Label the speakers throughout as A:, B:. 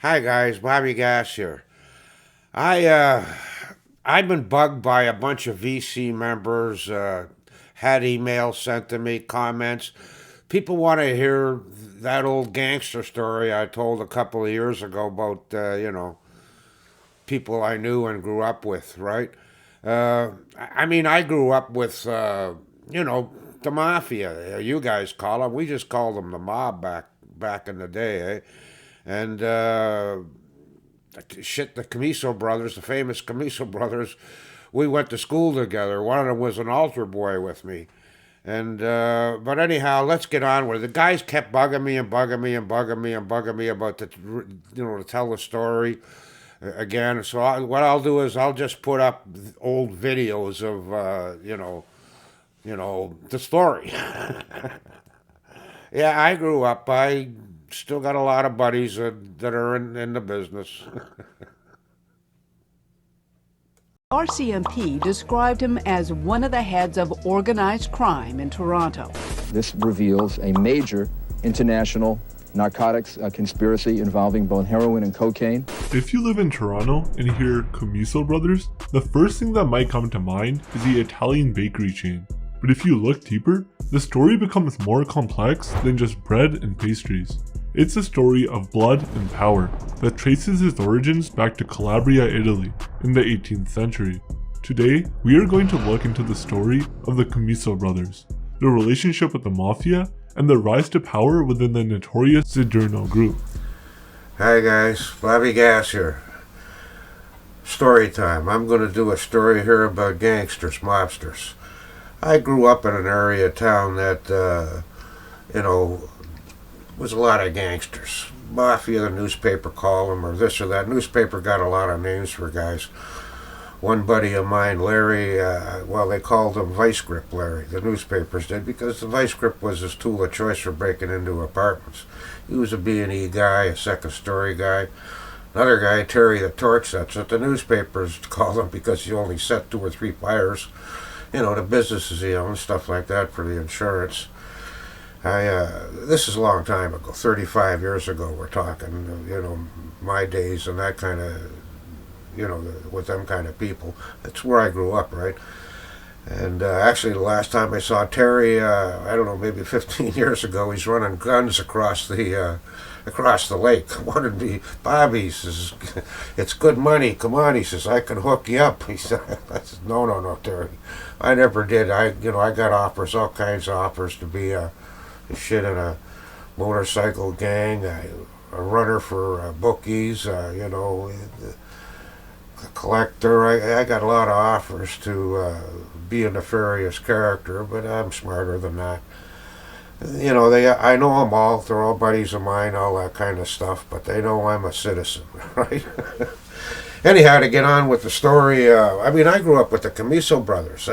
A: Hi guys, Bobby Gas here. I I've been bugged by a bunch of VC members. Had emails sent to me, comments. People want to hear that old gangster story I told a couple of years ago about people I knew and grew up with. Right? I grew up with you know the mafia. You guys call them. We just called them the mob back in the day, eh? And shit, the Camiso brothers, the famous Camiso brothers, we went to school together. One of them was an altar boy with me. And but anyhow, let's get on with it. The guys kept bugging me and bugging me and bugging me and bugging me about to tell the story again. So what I'll do is I'll just put up old videos of the story. Yeah, I grew up. I still got a lot of buddies that are in the business.
B: RCMP described him as one of the heads of organized crime in Toronto.
C: This reveals a major international narcotics conspiracy involving both heroin and cocaine.
D: If you live in Toronto and hear Camiso Brothers, the first thing that might come to mind is the Italian bakery chain. But if you look deeper, the story becomes more complex than just bread and pastries. It's a story of blood and power that traces its origins back to Calabria, Italy, in the 18th century. Today, we are going to look into the story of the Camiso brothers, their relationship with the mafia, and their rise to power within the notorious Zidurno group.
A: Hi guys, Bobby Gas here. Story time. I'm going to do a story here about gangsters, mobsters. I grew up in an area of town that, was a lot of gangsters. Mafia, the newspaper called them, or this or that. Newspaper got a lot of names for guys. One buddy of mine, Larry, they called him Vice Grip Larry. The newspapers did, because the Vice Grip was his tool of choice for breaking into apartments. He was a B&E guy, a second story guy. Another guy, Terry the Torch, that's what the newspapers called him, because he only set 2 or 3 fires. The businesses he owned, stuff like that for the insurance. This is a long time ago, 35 years ago we're talking, my days and that kind of, with them kind of people. That's where I grew up, right? And actually the last time I saw Terry, I don't know, maybe 15 years ago, he's running guns across the lake. Wanted me, Bobby, he says, it's good money, come on, he says, I can hook you up. He said, I said, no, Terry. I never did. I got offers, all kinds of offers to be shit in a motorcycle gang, a runner for bookies, a collector. I got a lot of offers to be a nefarious character, but I'm smarter than that. I know them all. They're all buddies of mine, all that kind of stuff, but they know I'm a citizen, right? Anyhow, to get on with the story, I grew up with the Camiso brothers.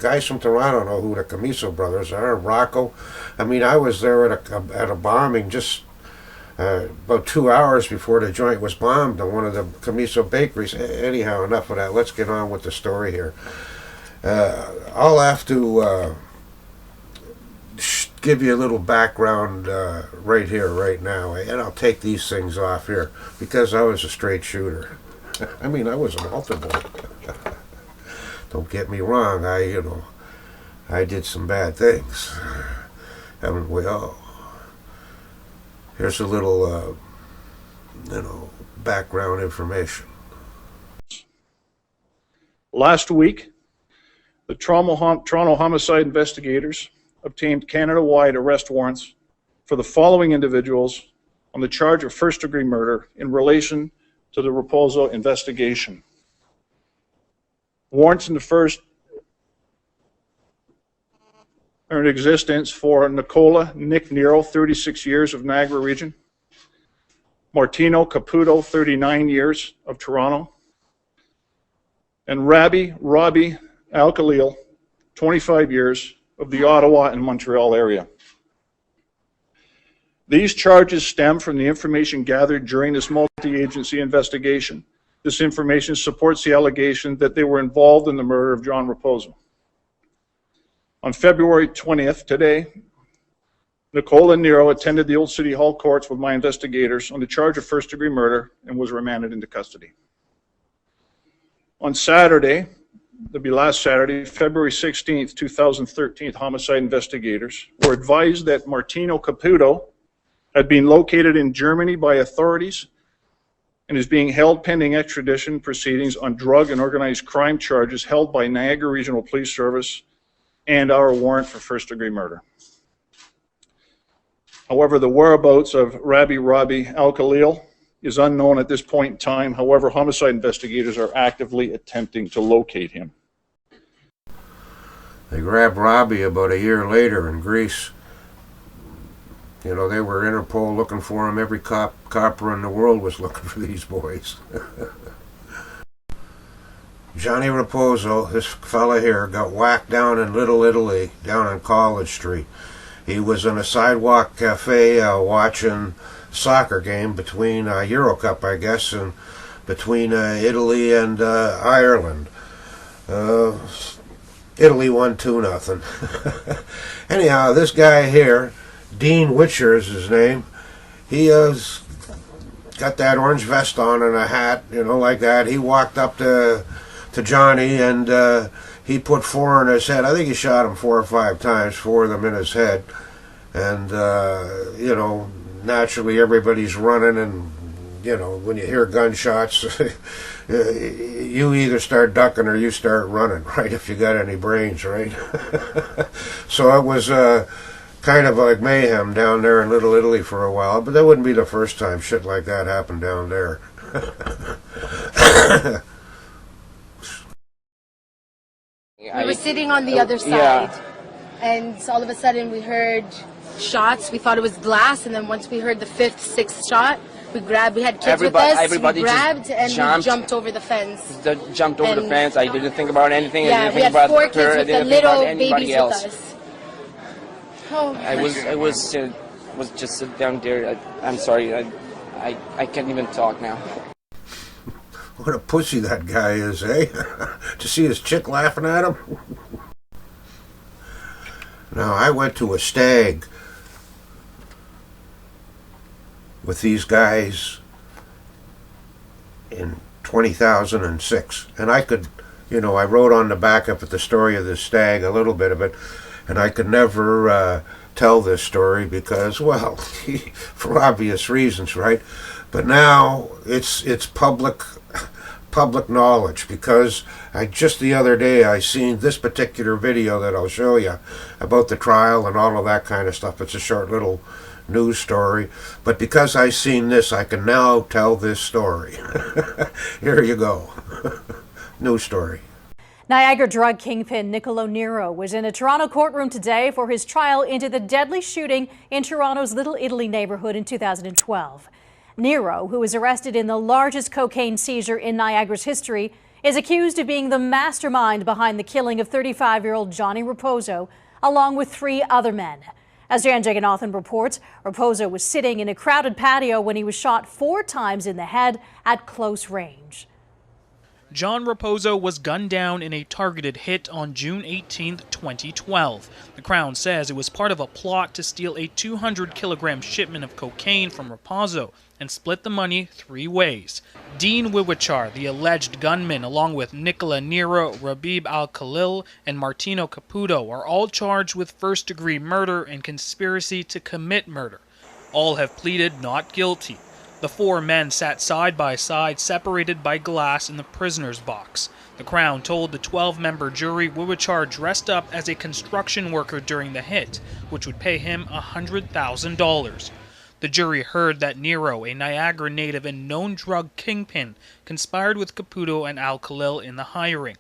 A: Guys from Toronto know who the Camiso brothers are. Rocco. I was there at a bombing just about 2 hours before the joint was bombed on one of the Camiso bakeries. Anyhow, enough of that. Let's get on with the story here. I'll have to give you a little background right here, right now, and I'll take these things off here because I was a straight shooter. I was an altar boy. Don't get me wrong. I did some bad things. Haven't we all? Here's a little, background information.
E: Last week, the Toronto homicide investigators obtained Canada-wide arrest warrants for the following individuals on the charge of first-degree murder in relation to the Raposo investigation. Warrants in the first are in existence for Nick Nero, 36 years of Niagara region, Martino Caputo, 39 years of Toronto, and Robbie Al-Khalil, 25 years of the Ottawa and Montreal area. These charges stem from the information gathered during this multi-agency investigation. This information supports the allegation that they were involved in the murder of John Raposo. On February 20th, today, Nicola Nero attended the Old City Hall courts with my investigators on the charge of first-degree murder and was remanded into custody. On Saturday, that'd be last Saturday, February 16th, 2013, homicide investigators were advised that Martino Caputo had been located in Germany by authorities and is being held pending extradition proceedings on drug and organized crime charges held by Niagara Regional Police Service and our warrant for first-degree murder. However, the whereabouts of Rabi Al-Khalil is unknown at this point in time. However, homicide investigators are actively attempting to locate him.
A: They grabbed Robbie about a year later in Greece. You know, they were Interpol looking for him. Every copper in the world was looking for these boys. Johnny Raposo, this fella here, got whacked down in Little Italy, down on College Street. He was in a sidewalk cafe watching a soccer game between Euro Cup, I guess, and between Italy and Ireland. Italy won 2-0. Anyhow, this guy here, Dean Witcher is his name. He got that orange vest on and a hat, you know, like that. He walked up to Johnny and he put 4 in his head. I think he shot him 4 or 5 times, 4 of them in his head. And, you know, naturally everybody's running and, you know, when you hear gunshots, you either start ducking or you start running, right, if you got any brains, right? So it was kind of like mayhem down there in Little Italy for a while, but that wouldn't be the first time shit like that happened down there.
F: We were sitting on the other side, and all of a sudden we heard shots. We thought it was glass, and then once we heard the 5th, 6th shot, we had kids with us, we grabbed and we jumped over the fence.
G: Jumped over the fence. I didn't think about anything.
F: Yeah, we had 4 kids with the little babies with us. Oh,
G: I was just sit down there. I'm sorry. I can't even talk now.
A: What a pussy that guy is, eh? To see his chick laughing at him? Now, I went to a stag with these guys in 2006. And I could, you know, I wrote on the back up at the story of this stag, a little bit of it, and I could never tell this story because, well, for obvious reasons, right? But now it's public knowledge because just the other day I seen this particular video that I'll show you about the trial and all of that kind of stuff. It's a short little news story, but because I seen this, I can now tell this story. Here you go. News story.
H: Niagara drug kingpin Nicola Nero was in a Toronto courtroom today for his trial into the deadly shooting in Toronto's Little Italy neighborhood in 2012. Nero, who was arrested in the largest cocaine seizure in Niagara's history, is accused of being the mastermind behind the killing of 35-year-old Johnny Raposo, along with 3 other men. As Jan Jaganathan reports, Raposo was sitting in a crowded patio when he was shot 4 times in the head at close range.
I: John Raposo was gunned down in a targeted hit on June 18, 2012. The Crown says it was part of a plot to steal a 200-kilogram shipment of cocaine from Raposo and split the money 3 ways. Dean Wiwichar, the alleged gunman, along with Nicola Nero, Rabib Al-Khalil, and Martino Caputo, are all charged with first-degree murder and conspiracy to commit murder. All have pleaded not guilty. The 4 men sat side by side, separated by glass in the prisoner's box. The Crown told the 12-member jury Wiwichar dressed up as a construction worker during the hit, which would pay him $100,000. The jury heard that Nero, a Niagara native and known drug kingpin, conspired with Caputo and Al-Khalil in the hiring.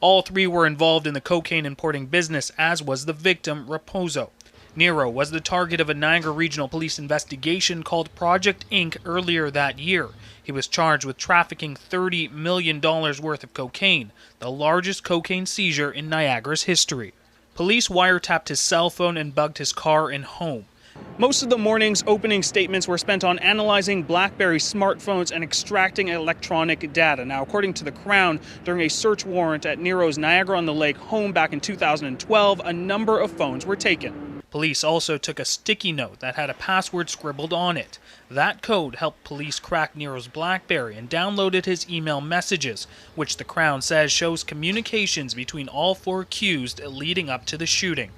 I: All 3 were involved in the cocaine importing business, as was the victim, Raposo. Nero was the target of a Niagara Regional Police investigation called Project Inc. earlier that year. He was charged with trafficking $30 million worth of cocaine, the largest cocaine seizure in Niagara's history. Police wiretapped his cell phone and bugged his car and home. Most of the morning's opening statements were spent on analyzing BlackBerry smartphones and extracting electronic data. Now, according to the Crown, during a search warrant at Nero's Niagara-on-the-Lake home back in 2012, a number of phones were taken. Police also took a sticky note that had a password scribbled on it. That code helped police crack Nero's BlackBerry and downloaded his email messages, which the Crown says shows communications between all 4 accused leading up to the shooting.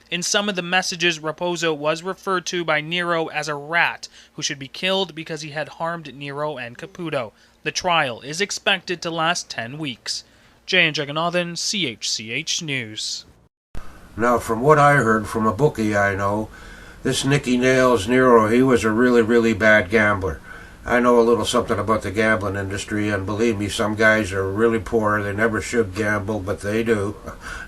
I: In some of the messages, Raposo was referred to by Nero as a rat who should be killed because he had harmed Nero and Caputo. The trial is expected to last 10 weeks. Jay and Jagannathan, CHCH News.
A: Now, from what I heard from a bookie I know, this Nicky Nails Nero, he was a really, really bad gambler. I know a little something about the gambling industry, and believe me, some guys are really poor. They never should gamble, but they do.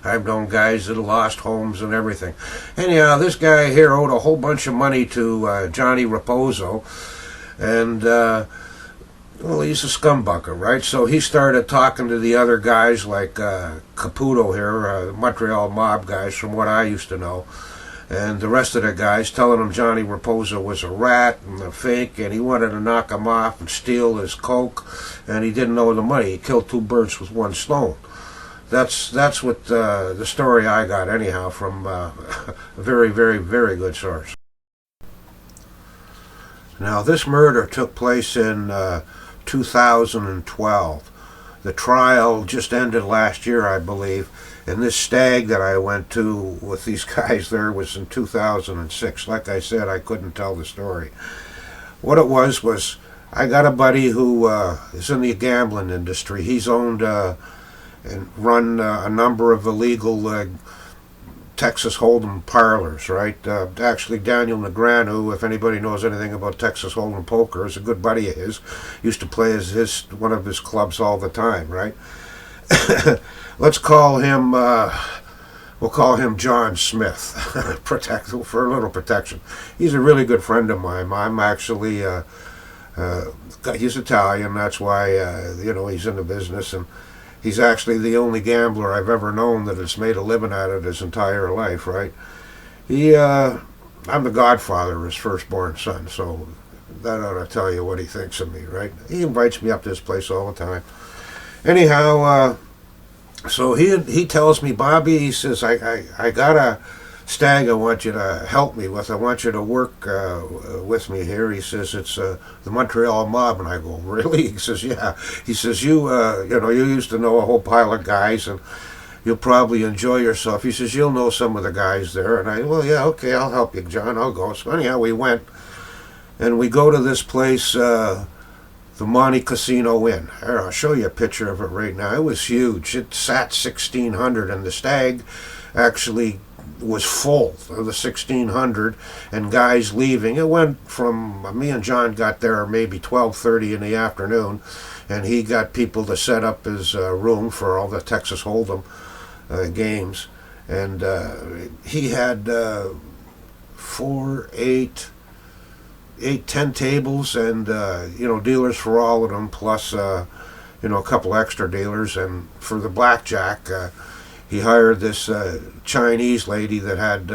A: I've known guys that have lost homes and everything. Anyhow, this guy here owed a whole bunch of money to Johnny Raposo, and well, he's a scumbucker, right? So he started talking to the other guys like Caputo here, Montreal mob guys from what I used to know, and the rest of the guys, telling him Johnny Raposo was a rat and a fake, and he wanted to knock him off and steal his coke, and he didn't know the money. He killed 2 birds with 1 stone. That's what the story I got anyhow from a very, very, very good source. Now, this murder took place in 2012. The trial just ended last year, I believe, and this stag that I went to with these guys there was in 2006. Like I said, I couldn't tell the story. What it was I got a buddy who is in the gambling industry. He's owned and run a number of illegal Texas Hold'em parlors, right? Actually, Daniel Negreanu, if anybody knows anything about Texas Hold'em poker, is a good buddy of his. Used to play one of his clubs all the time, right? Let's call him, we'll call him John Smith, for a little protection. He's a really good friend of mine. I'm actually, he's Italian, that's why, you know, he's in the business, and he's actually the only gambler I've ever known that has made a living at it his entire life, right? I'm the godfather of his firstborn son, so that ought to tell you what he thinks of me, right? He invites me up to his place all the time. Anyhow, so he tells me, Bobby, he says, I got a stag I want you to help me with. I want you to work with me here. He says, it's the Montreal mob. And I go, really? He says, yeah. He says, you used to know a whole pile of guys, and you'll probably enjoy yourself. He says, you'll know some of the guys there. And I, well, yeah, okay, I'll help you, John. I'll go. So anyhow, we went, and we go to this place, the Monte Casino Inn. Here, I'll show you a picture of it right now. It was huge. It sat 1,600, and the stag actually was full of the 1,600, and guys leaving. It went from, me and John got there maybe 12:30 in the afternoon, and he got people to set up his room for all the Texas Hold'em games, and he had 10 tables, and dealers for all of them, plus a couple extra dealers. And for the blackjack, he hired this Chinese lady that had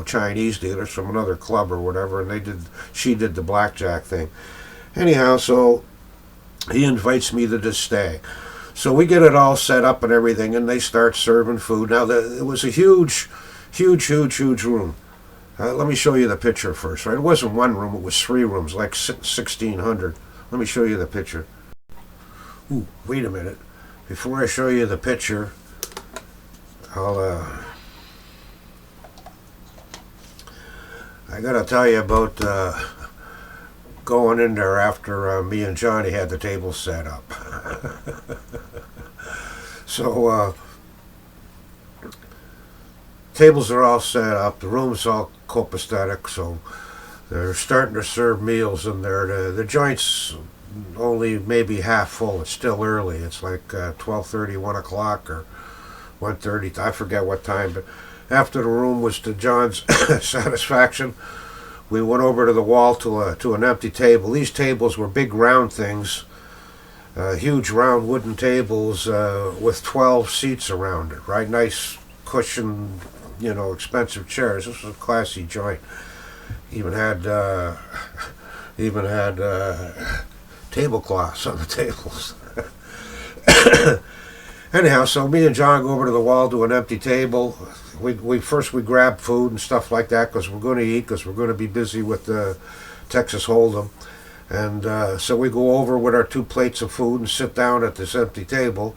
A: Chinese dealers from another club or whatever, and she did the blackjack thing. Anyhow, so he invites me to this stag. So we get it all set up and everything, and they start serving food. Now it was a huge room. Let me show you the picture first, right? It wasn't one room, it was 3 rooms, like 1,600. Let me show you the picture. Ooh, wait a minute. Before I show you the picture, I gotta tell you about going in there after me and Johnny had the table set up. So, tables are all set up, the room's all copacetic, so they're starting to serve meals in there. The joint's only maybe half full. It's still early. It's like 12:30, 1 o'clock, or 1:30. I forget what time, but after the room was to John's satisfaction, we went over to the wall to an empty table. These tables were big round things, huge round wooden tables with 12 seats around it, right? Nice cushion, expensive chairs. This was a classy joint. Even had tablecloths on the tables. Anyhow, so me and John go over to the wall to an empty table. we first we grab food and stuff like that because we're going to eat, because we're going to be busy with the Texas Hold'em. And so we go over with our 2 plates of food and sit down at this empty table.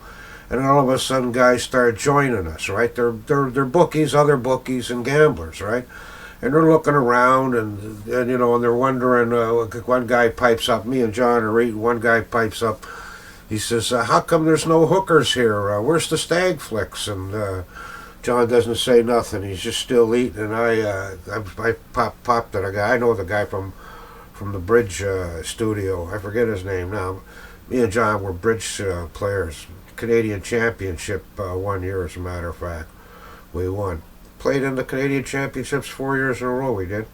A: And all of a sudden, guys start joining us, right? They're bookies, other bookies, and gamblers, right? And they're looking around, and you know, and they're wondering. One guy pipes up. Me and John are eating. One guy pipes up. He says, "How come there's no hookers here? Where's the stag flicks?" And John doesn't say nothing. He's just still eating. And I popped at a guy. I know the guy from the bridge studio. I forget his name now. Me and John were bridge players. Canadian Championship 1 year, as a matter of fact. We won. Played in the Canadian Championships 4 years in a row, we did.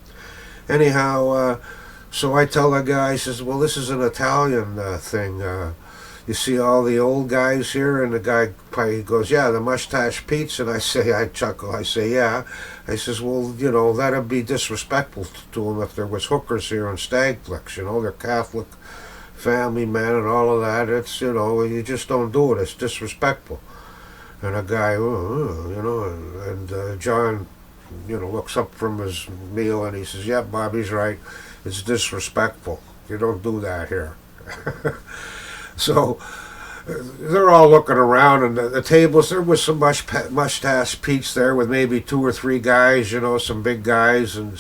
A: Anyhow, so I tell the guy, he says, "Well, this is an Italian thing. You see all the old guys here?" And the guy he goes, "Yeah, the Mustache Pete's." And I chuckle, I say, "Yeah." I says, "Well, you know, that'd be disrespectful to them if there was hookers here and stag flicks. You know, they're Catholic family men and all of that. It's, you know, you just don't do it. It's disrespectful." And a guy, you know, and John, you know, looks up from his meal and he says, "Yeah, Bobby's right. It's disrespectful. You don't do that here." So they're all looking around, and the tables, there was some mustache Pete's there with maybe 2 or 3 guys, you know, some big guys, and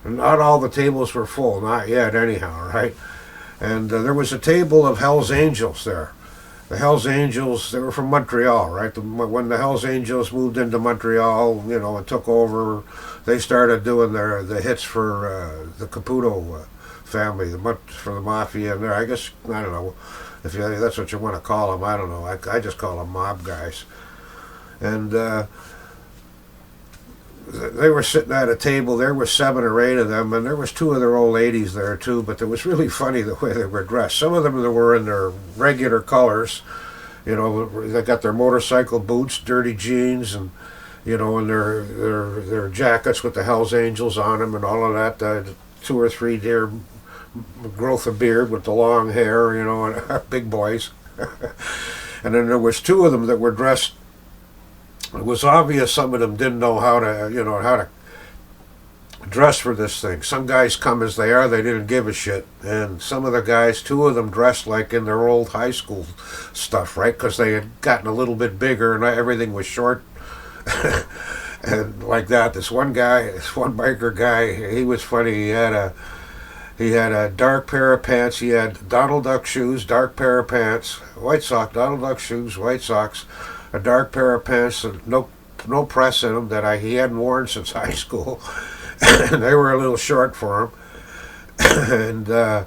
A: not all the tables were full, not yet anyhow, right? And there was a table of Hell's Angels there. The Hell's Angels, they were from Montreal, right? When the Hell's Angels moved into Montreal, you know, and took over, they started doing the hits for the Caputo family, for the mafia, and there. I guess, I don't know if that's what you want to call them. I don't know. I just call them mob guys. And they were sitting at a table. There were 7 or 8 of them, and there was 2 of their old ladies there too. But it was really funny the way they were dressed. Some of them were in their regular colors, you know. They got their motorcycle boots, dirty jeans, and you know, and their jackets with the Hell's Angels on them and all of that. 2 or 3 deer growth of beard with the long hair, you know, and big boys. And then there was 2 of them that were dressed. It was obvious some of them didn't know how to dress for this thing. Some guys come as they are, they didn't give a shit. And some of the guys, 2 of them dressed like in their old high school stuff, right? Because they had gotten a little bit bigger and everything was short. And like that, this one biker guy, he was funny. He had a dark pair of pants. He had Donald Duck shoes, dark pair of pants, white socks, Donald Duck shoes, white socks, a dark pair of pants, and no press in them that he hadn't worn since high school. And they were a little short for him. And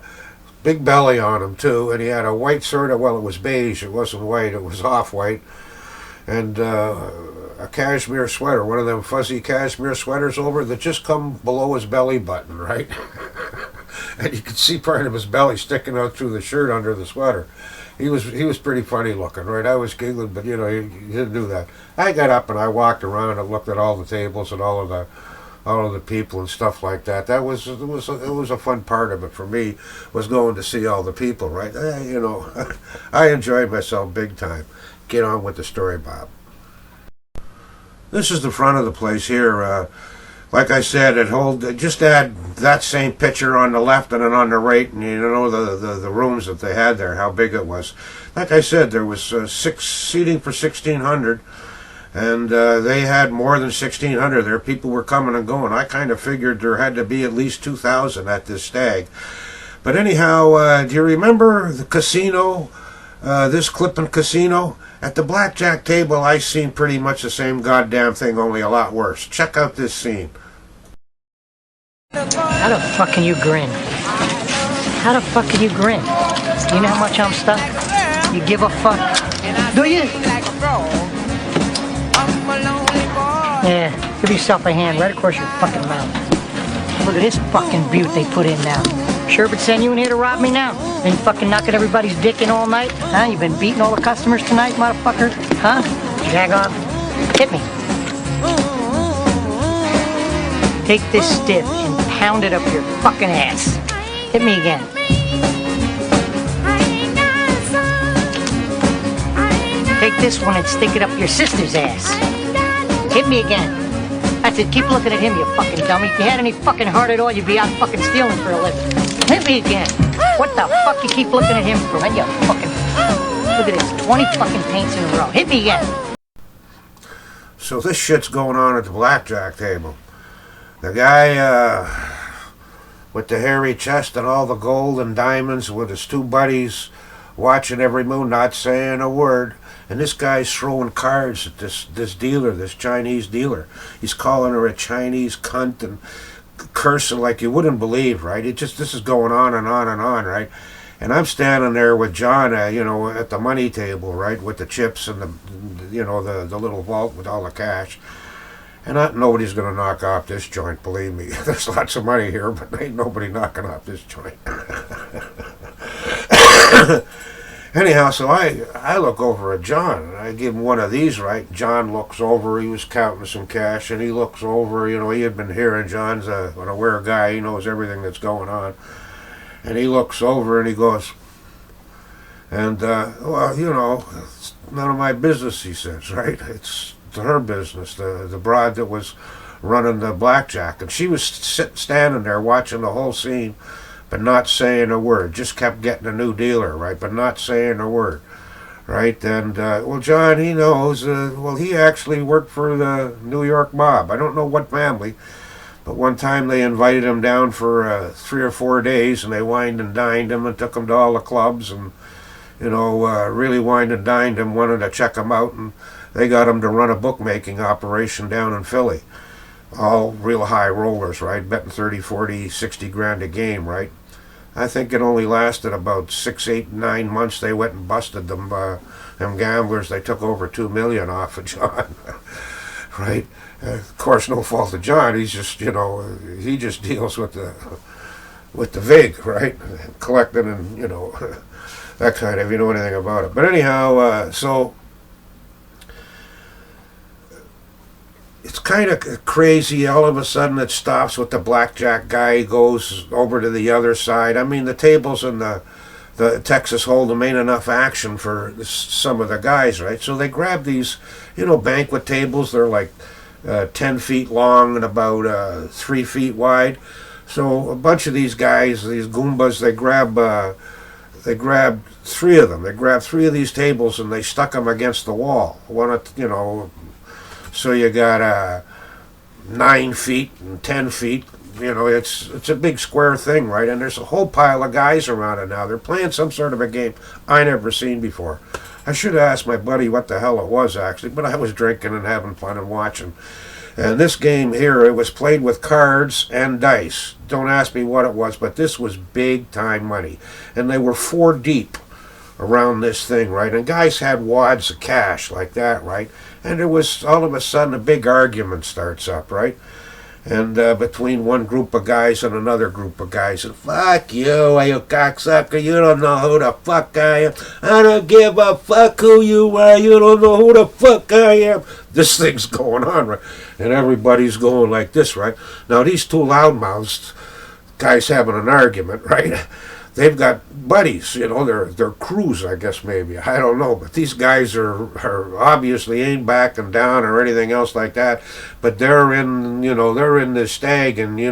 A: big belly on him too. And he had a white sort of, well, it was beige. It wasn't white. It was off-white. And a cashmere sweater, one of them fuzzy cashmere sweaters over that just come below his belly button, right? And you could see part of his belly sticking out through the shirt under the sweater. He was pretty funny looking, right? I was giggling, but you know, he didn't do that. I got up and I walked around and looked at all the tables and all of the people and stuff like that. It was a fun part of it for me, was going to see all the people, right? You know, I enjoyed myself big time. Get on with the story, Bob. This is the front of the place here. Like I said, just add that same picture on the left and then on the right, and you know the rooms that they had there, how big it was. Like I said, there was 6 seating for 1,600, and they had more than 1,600 there. People were coming and going. I kind of figured there had to be at least 2,000 at this stag. But anyhow, do you remember the casino, this Clippin' Casino? At the blackjack table, I seen pretty much the same goddamn thing, only a lot worse. Check out this scene.
J: How the fuck can you grin? How the fuck can you grin? You know how much I'm stuck? You give a fuck? Do you? Yeah, give yourself a hand right across your fucking mouth. Look at this fucking butte they put in now. Sherbert sent you in here to rob me now? Been fucking knocking everybody's dick in all night? Huh? You been beating all the customers tonight, motherfucker? Huh? Jag off. Hit me. Take this stiff and pound it up your fucking ass. Hit me again. Take this one and stick it up your sister's ass. Hit me again. That's it. Keep looking at him, you fucking dummy. If you had any fucking heart at all, you'd be out fucking stealing for a living. Hit me again. What the fuck you keep looking at him for, man? You fucking... Look at this. 20 fucking paints in a row. Hit me again.
A: So this shit's going on at the blackjack table. The guy with the hairy chest and all the gold and diamonds with his two buddies watching every move, not saying a word. And this guy's throwing cards at this dealer, this Chinese dealer. He's calling her a Chinese cunt and cursing like you wouldn't believe, right? This is going on and on and on, right? And I'm standing there with John, at the money table, right, with the chips and the little vault with all the cash. And nobody's going to knock off this joint, believe me. There's lots of money here, but ain't nobody knocking off this joint. Anyhow, so I look over at John, and I give him one of these, right? John looks over, he was counting some cash, and he looks over, he had been hearing John's an aware guy, he knows everything that's going on. And he looks over and he goes, and, it's none of my business, he says, right? It's her business, the broad that was running the blackjack. And she was standing there watching the whole scene, but not saying a word. Just kept getting a new dealer, right? But not saying a word, right? And, John, he knows, he actually worked for the New York mob. I don't know what family, but one time they invited him down for 3 or 4 days, and they wined and dined him and took him to all the clubs and, really wined and dined him, wanted to check him out, and they got him to run a bookmaking operation down in Philly. All real high rollers, right? Betting 30, 40, 60 grand a game, right? I think it only lasted about 6, 8, 9 months. They went and busted them gamblers. They took over $2 million off of John, right? Of course, no fault of John. He's just, he just deals with the vig, right? Collecting and, that kind of, if you know anything about it. But anyhow, so it's kind of crazy. All of a sudden it stops with the blackjack guy, goes over to the other side. I mean, the tables in the Texas Hold'em ain't enough action for some of the guys, right? So they grab these, banquet tables. They're like 10 feet long and about 3 feet wide. So a bunch of these guys, these Goombas, they grabbed 3 of them. They grabbed 3 of these tables and they stuck them against the wall. So you got 9 feet and 10 feet. It's a big square thing, right? And there's a whole pile of guys around it now. They're playing some sort of a game I never seen before. I should have asked my buddy what the hell it was, actually, but I was drinking and having fun and watching. And this game here, it was played with cards and dice. Don't ask me what it was, but this was big time money. And they were 4 deep around this thing, right? And guys had wads of cash like that, right? And there was, all of a sudden, a big argument starts up, right? And between one group of guys and another group of guys, and fuck you cocksucker, you don't know who the fuck I am. I don't give a fuck who you are, you don't know who the fuck I am. This thing's going on, right? And everybody's going like this, right? Now these two loudmouths, guys having an argument, right? They've got buddies, they're crews, I guess, maybe. I don't know. But these guys are obviously ain't backing down or anything else like that. But they're in this stag, and, you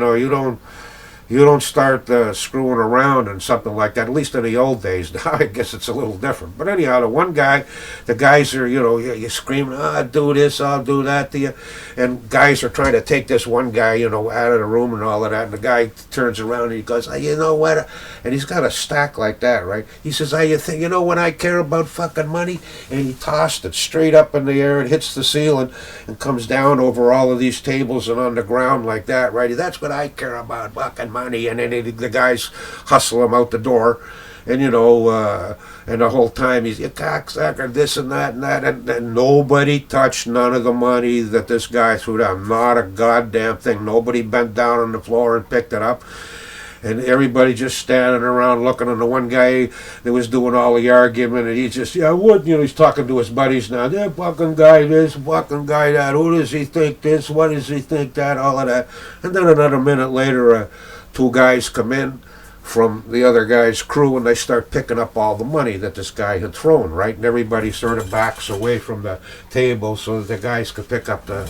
A: don't start screwing around and something like that, at least in the old days. Now I guess it's a little different. But anyhow, the guys are, you're screaming, I'll do this, I'll do that to you. And guys are trying to take this one guy, out of the room and all of that. And the guy turns around and he goes, you know what? And he's got a stack like that, right? He says, you know when I care about fucking money? And he tossed it straight up in the air and hits the ceiling and comes down over all of these tables and on the ground like that, right? That's what I care about, fucking money. And then the guys hustle him out the door, and and the whole time he's, you cocksucker, this and that, and nobody touched none of the money that this guy threw down. Not a goddamn thing. Nobody bent down on the floor and picked it up. And everybody just standing around looking at the one guy that was doing all the argument, and he just, he's talking to his buddies now. That fucking guy this, fucking guy that, who does he think this, what does he think that, all of that. And then another minute later, 2 guys come in, from the other guy's crew, and they start picking up all the money that this guy had thrown, right? And everybody sort of backs away from the table so that the guys could pick up the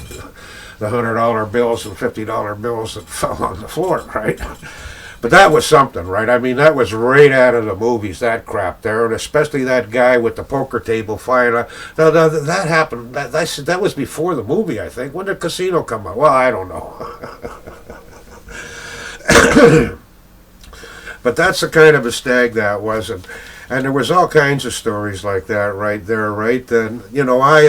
A: $100 bills and $50 bills that fell on the floor, right? But that was something, right? I mean, that was right out of the movies, that crap there, and especially that guy with the poker table flying. That happened. That was before the movie, I think. When did Casino come out? Well, I don't know. But that's the kind of a stag that was, and there was all kinds of stories like that right there, right? And you know, I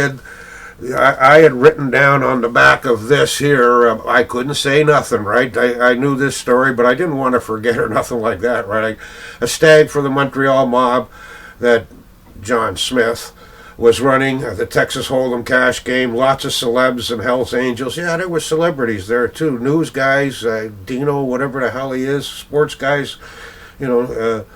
A: had written down on the back of this here. I couldn't say nothing, right? I knew this story, but I didn't want to forget or nothing like that, right? A stag for the Montreal mob that John Smith was running, the Texas Hold'em cash game. Lots of celebs and Hell's Angels. Yeah, there were celebrities there too. News guys, Dino, whatever the hell he is, sports guys. You know,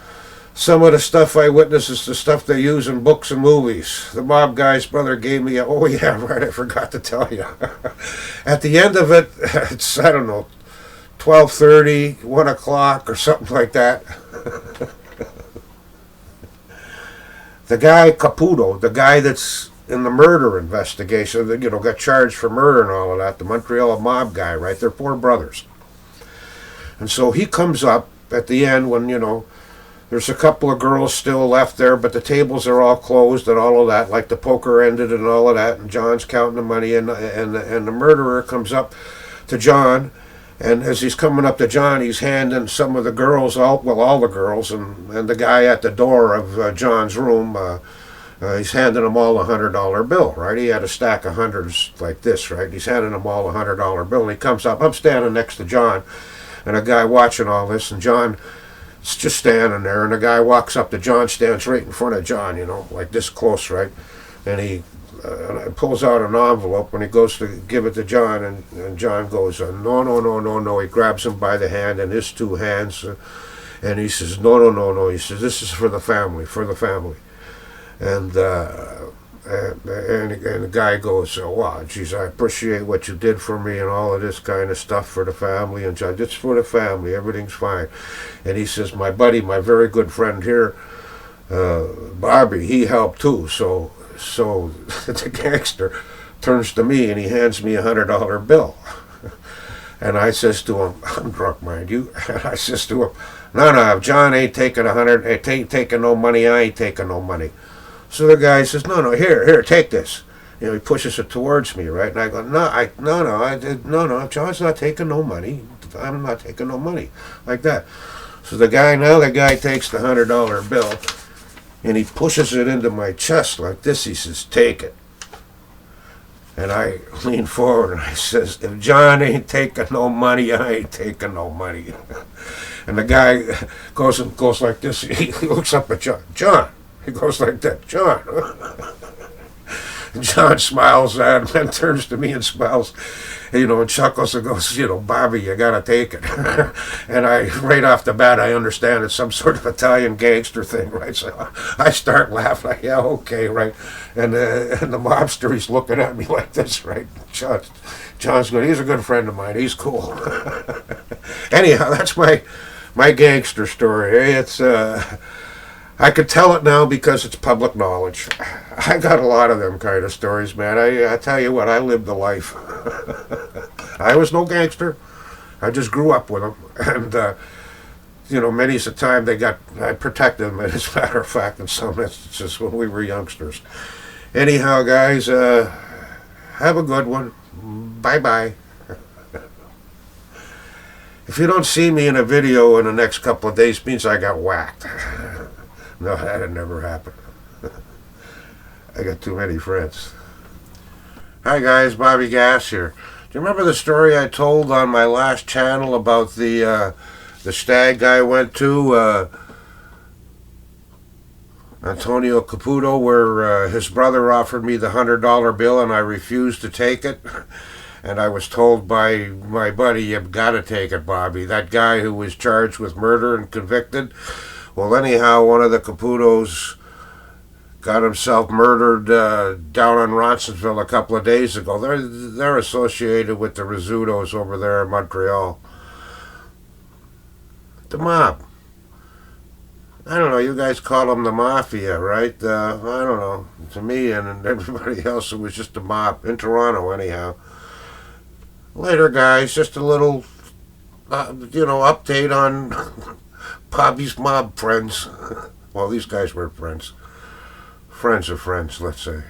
A: some of the stuff I witnessed is the stuff they use in books and movies. The mob guy's brother gave me oh yeah, right, I forgot to tell you. At the end of it, it's, I don't know, 12:30, 1 o'clock or something like that. The guy Caputo, the guy that's in the murder investigation, that, you know, got charged for murder and all of that, the Montreal mob guy, right? They're four brothers. And so he comes up at the end when, you know, there's a couple of girls still left there, but the tables are all closed and all of that, like the poker ended and all of that, and John's counting the money, and the murderer comes up to John, and as he's coming up to John, he's handing some of the girls, all the girls, and the guy at the door of John's room, he's handing them all $100 bill, right? He had a stack of hundreds like this, right? He's handing them all $100 bill, and he comes up. I'm standing next to John, and a guy watching all this, and John is just standing there, and a guy walks up to John, stands right in front of John, you know, like this close, right? And he pulls out an envelope, and he goes to give it to John, and John goes, no, no, no, no, no. He grabs him by the hand in his two hands, and he says, no, no, no, no. He says, this is for the family, for the family. And the guy goes, wow, geez, I appreciate what you did for me and all of this kind of stuff for the family. And John, it's for the family, everything's fine. And he says, my buddy, my very good friend here, Bobby, he helped too. So the gangster turns to me and he hands me $100 bill. And I says to him, I'm drunk, mind you. And I says to him, no, if John ain't taking ain't taking no money, I ain't taking no money. So the guy says, no, here, take this. You know, he pushes it towards me, right? And I go, no, John's not taking no money. I'm not taking no money, like that. So the guy takes the $100 bill, and he pushes it into my chest like this. He says, take it. And I lean forward and I says, if John ain't taking no money, I ain't taking no money. And the guy goes like this. He looks up at John. He goes like that, John. And John smiles at him and turns to me and smiles, you know, and chuckles and goes, you know, Bobby, you gotta take it. And right off the bat, I understand it's some sort of Italian gangster thing, right? So I start laughing, yeah, okay, right? And the mobster, he's looking at me like this, right? John's good. He's a good friend of mine. He's cool. Anyhow, that's my gangster story. It's I could tell it now because it's public knowledge. I got a lot of them kind of stories, man. I tell you what, I lived the life. I was no gangster. I just grew up with them. And, you know, many's the time I protected them, as a matter of fact, in some instances when we were youngsters. Anyhow, guys, have a good one. Bye-bye. If you don't see me in a video in the next couple of days, it means I got whacked. No, that'd never happen. I got too many friends. Hi guys, Bobby Gass here. Do you remember the story I told on my last channel about the stag I went to, Antonio Caputo, where his brother offered me the $100 bill and I refused to take it? And I was told by my buddy, you've got to take it, Bobby. That guy who was charged with murder and convicted. Well, anyhow, one of the Caputos got himself murdered down on Ronsonville a couple of days ago. They're associated with the Rizzutos over there in Montreal. The mob. I don't know, you guys call them the mafia, right? I don't know. To me and everybody else, it was just a mob. In Toronto, anyhow. Later, guys, just a little, update on Bobby's mob friends. Well, these guys were friends. Friends of friends, let's say.